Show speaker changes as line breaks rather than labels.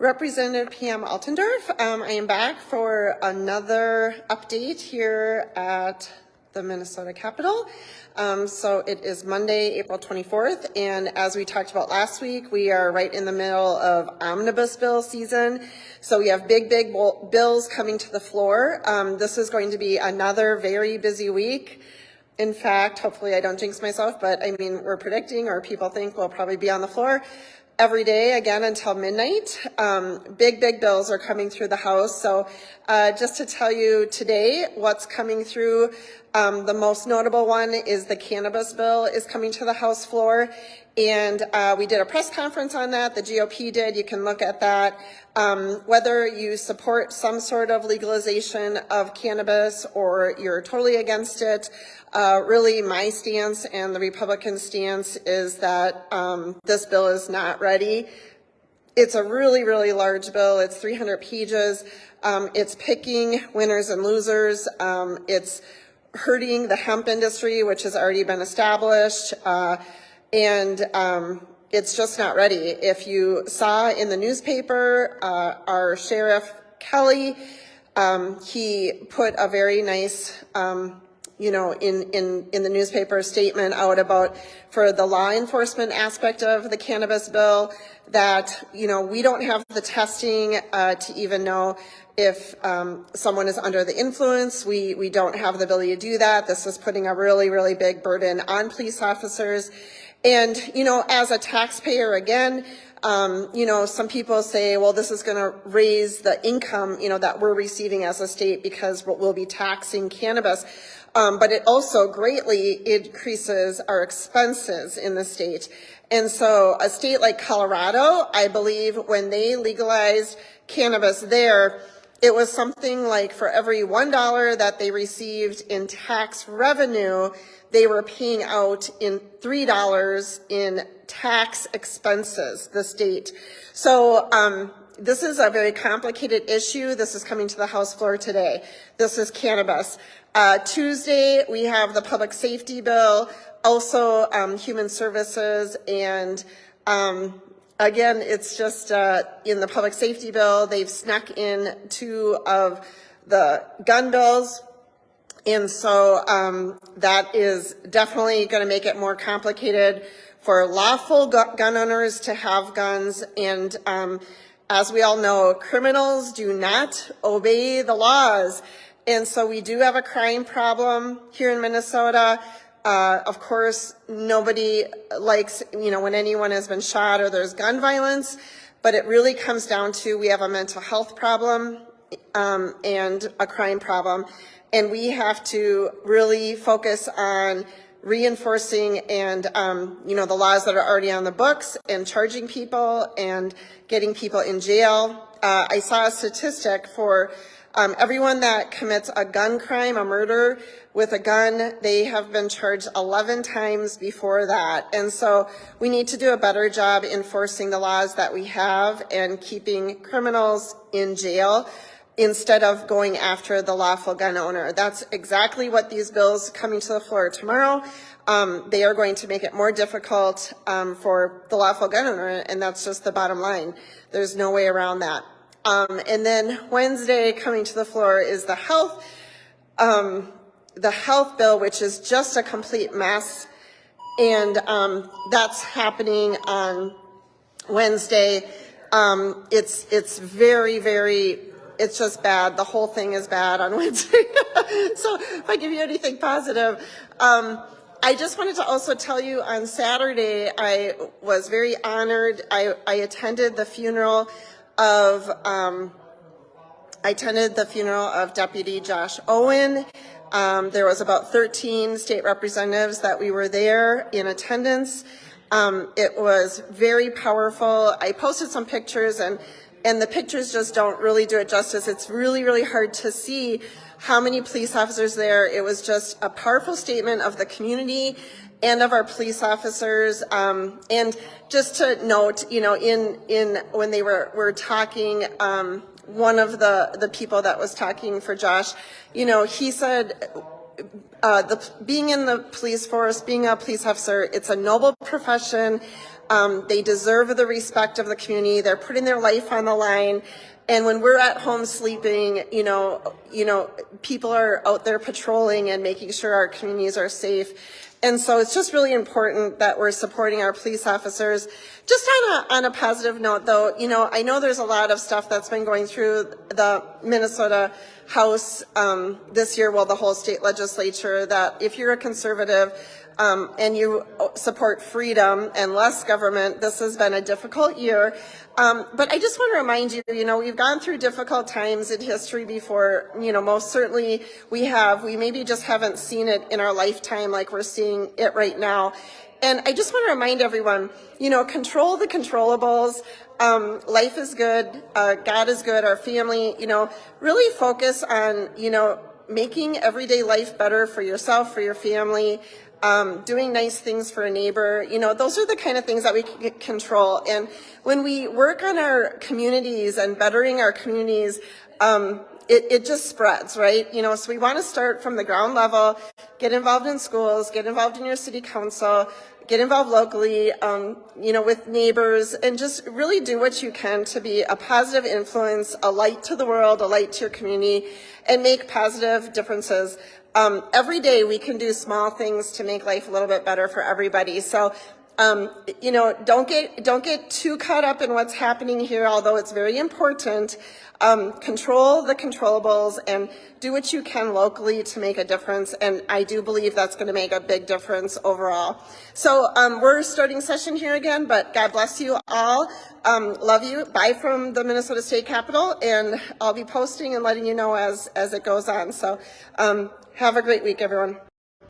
Representative PM Altendorf. I am back for another update here at the Minnesota Capitol. So it is Monday, April 24th, and as we talked about last week, we are right in the middle of omnibus bill season. So we have big bills coming to the floor. This is going to be another very busy week. In fact, hopefully I don't jinx myself, but I mean, we're predicting, or people think we'll probably be on the floor every day again until midnight. Big bills are coming through the House. So just to tell you today what's coming through, the most notable one is the cannabis bill is coming to the House floor. And we did a press conference on that. The GOP did. You can look at that. Whether you support some sort of legalization of cannabis or you're totally against it, really my stance and the Republican stance is that this bill is not ready. It's a really large bill. It's 300 pages. It's picking winners and losers. It's hurting the hemp industry, which has already been established. And it's just not ready. If you saw in the newspaper, our Sheriff Kelly, he put a very nice, in the newspaper statement out about for the law enforcement aspect of the cannabis bill that, we don't have the testing to even know if someone is under the influence. We don't have the ability to do that. This is putting a really big burden on police officers. And, as a taxpayer, again, some people say, well, this is going to raise the income, that we're receiving as a state because we'll be taxing cannabis. But it also greatly increases our expenses in the state. And so a state like Colorado, I believe when they legalized cannabis there, it was something like for every $1 that they received in tax revenue, they were paying out in $3 in tax expenses, the state. So this is a very complicated issue. This is coming to the House floor today. This is cannabis. Tuesday, we have the public safety bill, also human services, and again, it's just in the public safety bill, they've snuck in 2 of the gun bills. And so that is definitely going to make it more complicated for lawful gun owners to have guns. And as we all know, criminals do not obey the laws. And so we do have a crime problem here in Minnesota. Of course, nobody likes, when anyone has been shot or there's gun violence, but it really comes down to we have a mental health problem and a crime problem. And we have to really focus on reinforcing and, the laws that are already on the books and charging people and getting people in jail. I saw a statistic for everyone that commits a gun crime, a murder with a gun, they have been charged 11 times before that. And so we need to do a better job enforcing the laws that we have and keeping criminals in jail instead of going after the lawful gun owner. That's exactly what these bills coming to the floor tomorrow. They are going to make it more difficult for the lawful gun owner, and that's just the bottom line. There's no way around that. And then Wednesday coming to the floor is the health bill, which is just a complete mess. And that's happening on Wednesday. It's very, it's just bad. The whole thing is bad on Wednesday. So if I give you anything positive, I just wanted to also tell you on Saturday, I was very honored. I attended the funeral of Deputy Josh Owen. There was about 13 state representatives that we were there in attendance. It was very powerful. I posted some pictures and the pictures just don't really do it justice. It's really hard to see how many police officers there. It was just a powerful statement of the community and of our police officers. And just to note, in when they were talking, one of the people that was talking for Josh, he said, being in the police force, being a police officer, it's a noble profession. They deserve the respect of the community. They're putting their life on the line. And when we're at home sleeping, people are out there patrolling and making sure our communities are safe. And so it's just really important that we're supporting our police officers. Just on a positive note, though, I know there's a lot of stuff that's been going through the Minnesota House this year, well, the whole state legislature, that if you're a conservative and you support freedom and less government, this has been a difficult year. But I just want to remind you, we've gone through difficult times in history before, most certainly we have. We maybe just haven't seen it in our lifetime like we're seeing it right now. And I just want to remind everyone, control the controllables. Life is good. God is good. Our family, really focus on, making everyday life better for yourself, for your family. Doing nice things for a neighbor, those are the kind of things that we can control. And when we work on our communities and bettering our communities, it just spreads, right? So we want to start from the ground level, get involved in schools, get involved in your city council, get involved locally, with neighbors, and just really do what you can to be a positive influence, a light to the world, a light to your community, and make positive differences. Every day we can do small things to make life a little bit better for everybody. So, don't get too caught up in what's happening here, although it's very important. Control the controllables and do what you can locally to make a difference. And I do believe that's going to make a big difference overall. So, we're starting session here again, but God bless you all. Love you. Bye from the Minnesota State Capitol, and I'll be posting and letting you know as it goes on. So, have a great week, everyone.